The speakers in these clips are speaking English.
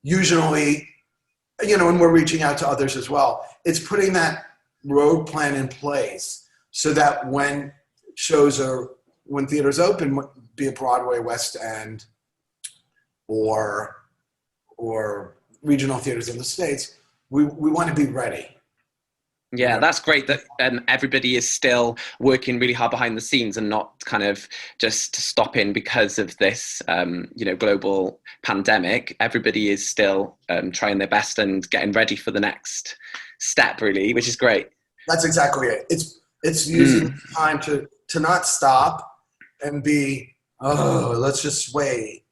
usually, and we're reaching out to others as well. It's putting that road plan in place so that when theaters open, be it Broadway, West End, or regional theaters in the States, we want to be ready. Yeah, that's great that everybody is still working really hard behind the scenes and not kind of just stopping because of this, global pandemic. Everybody is still trying their best and getting ready for the next step, really, which is great. That's exactly it. It's using time to not stop and be, let's just wait.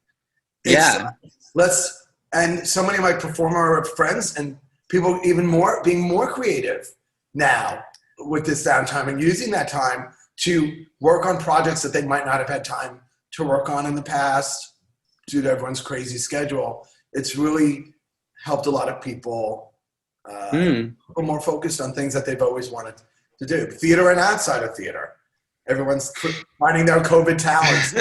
And so many of my performer friends and people being more creative now with this downtime and using that time to work on projects that they might not have had time to work on in the past due to everyone's crazy schedule. It's really helped a lot of people be more focused on things that they've always wanted to do. Theater and outside of theater. Everyone's finding their COVID talents.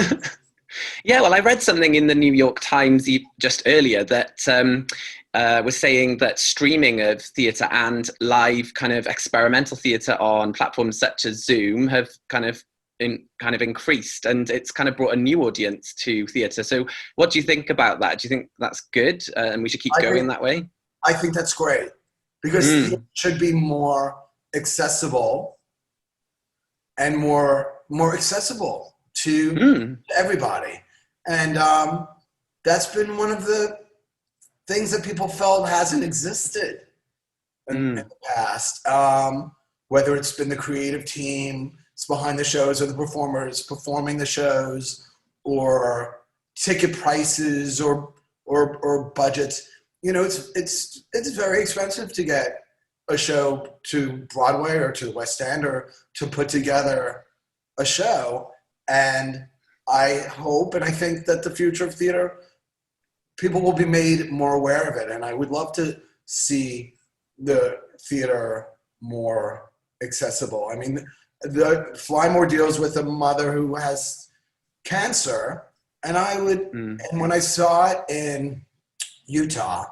Yeah, well, I read something in the New York Times just earlier that was saying that streaming of theatre and live kind of experimental theatre on platforms such as Zoom have kind of increased, and it's kind of brought a new audience to theatre. So what do you think about that? Do you think that's good and we should keep going that way? I think that's great because theatre should be more accessible and more accessible to everybody. And that's been one of the things that people felt hasn't existed in the past. Whether it's been the creative team, it's behind the shows, or the performers performing the shows, or ticket prices or budgets. It's very expensive to get a show to Broadway or to the West End or to put together a show. And I hope and I think that the future of theater, people will be made more aware of it. And I would love to see the theater more accessible. I mean, the Flymore deals with a mother who has cancer. And and when I saw it in Utah,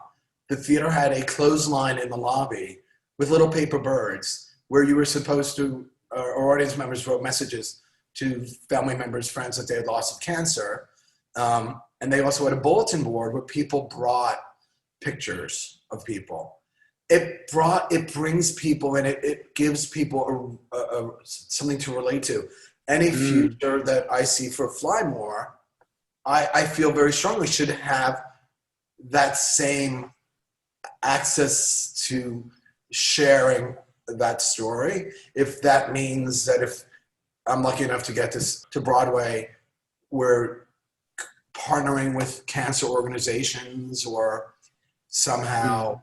the theater had a clothesline in the lobby with little paper birds where you were supposed to, or audience members wrote messages to family members, friends that they had lost of cancer. And they also had a bulletin board where people brought pictures of people. It brings people and it gives people something to relate to. Any future that I see for Flymore, I feel very strongly should have that same access to sharing that story. If that means that if I'm lucky enough to get this to Broadway, we're partnering with cancer organizations or somehow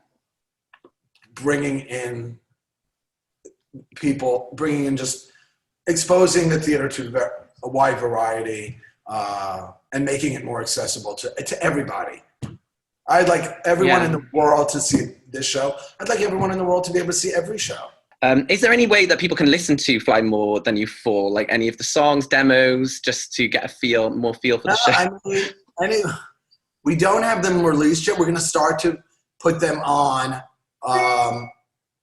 bringing in just exposing the theater to a wide variety and making it more accessible to everybody. I'd like everyone in the world to see this show. I'd like everyone in the world to be able to see every show. Is there any way that people can listen to Fly More Than You Fall, like any of the songs, demos, just to get more feel for the show? We don't have them released yet. We're going to start to put them on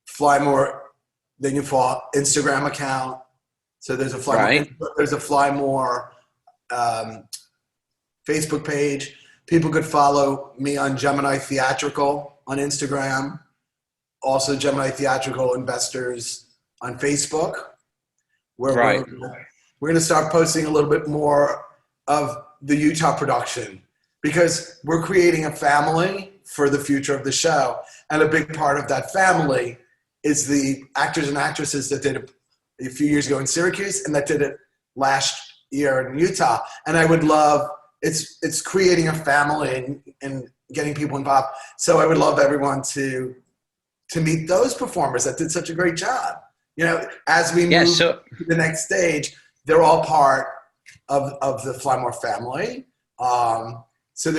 Fly More Than You Fall Instagram account. So there's a Fly More Facebook page. People could follow me on Gemini Theatrical on Instagram. Also Gemini Theatrical Investors on Facebook, where we're going to start posting a little bit more of the Utah production because we're creating a family for the future of the show. And a big part of that family is the actors and actresses that did it a few years ago in Syracuse and that did it last year in Utah. And I would love, it's creating a family and getting people involved. So I would love everyone to meet those performers that did such a great job. As we move to the next stage, they're all part of the Flymore family. So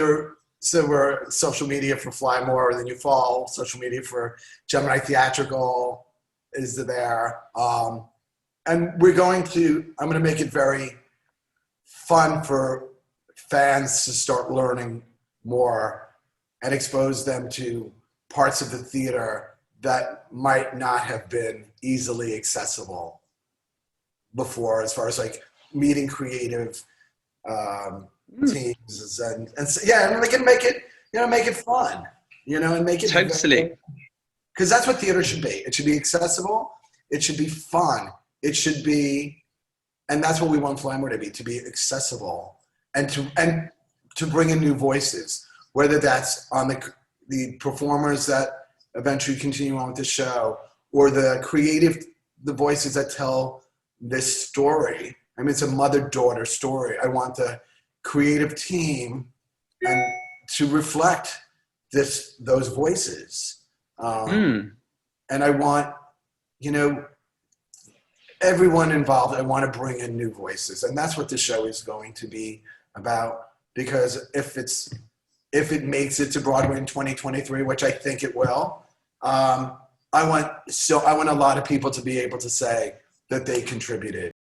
we're social media for Fly More Than You Fall, social media for Gemini Theatrical is there. And I'm going to make it very fun for fans to start learning more and expose them to parts of the theater that might not have been easily accessible before, as far as like meeting creative teams and so, yeah, and we can make it, make it fun, and make it totally, because that's what theater should be. It should be accessible. It should be fun. It should be, and that's what we want Flamware to be accessible and to bring in new voices, whether that's on the performers that eventually continue on with the show, or the voices that tell this story. I mean, it's a mother-daughter story. I want the creative team and to reflect those voices. And I want, everyone involved, I want to bring in new voices. And that's what the show is going to be about, because if it makes it to Broadway in 2023, which I think it will, I want a lot of people to be able to say that they contributed.